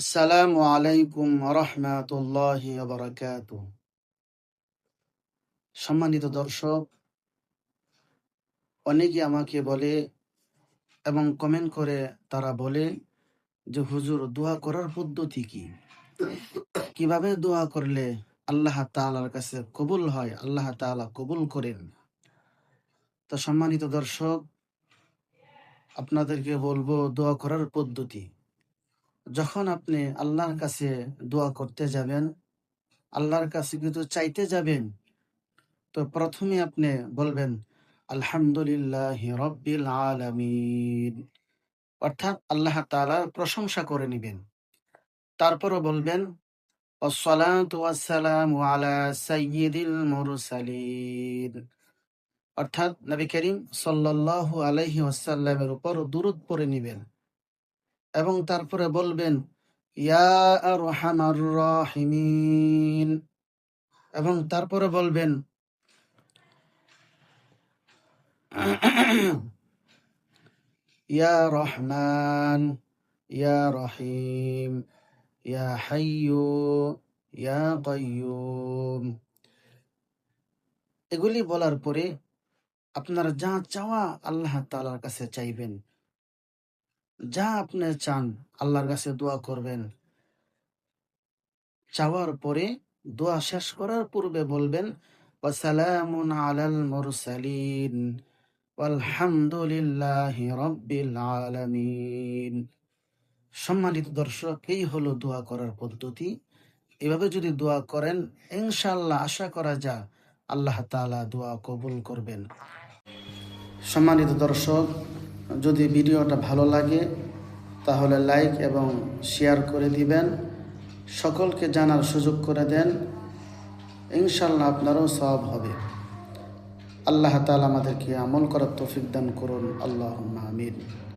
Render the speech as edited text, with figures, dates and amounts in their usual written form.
আসসালামু আলাইকুম রহমাতুল্লাহি ওয়া বারাকাতুহু। সম্মানিত দর্শক, অনেকে আমাকে বলে এবং কমেন্ট করে তারা বলে যে হুজুর, দোয়া করার পদ্ধতি কি? কিভাবে দোয়া করলে আল্লাহ তাআলার কাছে কবুল হয়, আল্লাহ তাআলা কবুল করেন? তো সম্মানিত দর্শক, আপনাদেরকে বলবো দোয়া করার পদ্ধতি। যখন আপনি আল্লাহর কাছে দোয়া করতে যাবেন, আল্লাহর কাছে কিছু চাইতে যাবেন, তো প্রথমে আপনি বলবেন আলহামদুলিল্লাহি রব্বিল আলামিন, অর্থাৎ আল্লাহ তাআলার প্রশংসা করে নিবেন। তারপরও বলবেন আসসালাতু ওয়াসসালামু আলা সাইয়্যিদিল মুরসালিন, অর্থাৎ নবী করিম সাল্লাল্লাহু আলাইহি ওয়াসাল্লামের উপর দুরূদ পড়ে নিবেন এবং তারপরে বলবেন ইয়া আরহামার রাহিমিন এবং তারপরে বলবেন ইয়া রহমান, ইয়া রহিম, ইয়া হাইয়্যু, ইয়া কাইয়্যুম। এগুলি বলার পরে আপনার যা চাওয়া আল্লাহ তাআলার কাছে চাইবেন। যা আপনি চান আল্লাহর কাছে দোয়া করবেন। চাওয়ার পরে দোয়া শেষ করার পূর্বে বলবেন ওয়াসালামুন আলাল মুরসালিন ওয়ালহামদুলিল্লাহি রাব্বিল আলামিন। সম্মানিত দর্শক, এই হলো দোয়া করার পদ্ধতি। এভাবে যদি দোয়া করেন, ইনশাআল্লাহ আশা করা যায় আল্লাহ তাআলা দোয়া কবুল করবেন। সম্মানিত দর্শক, যদি ভিডিওটা ভালো লাগে তাহলে লাইক এবং শেয়ার করে দিবেন, সকলকে জানার সুযোগ করে দেন। ইনশাআল্লাহ আপনারও সওয়াব হবে। আল্লাহ তাআলা আমাদেরকে আমল করার তৌফিক দান করুন। আল্লাহুম্মা আমিন।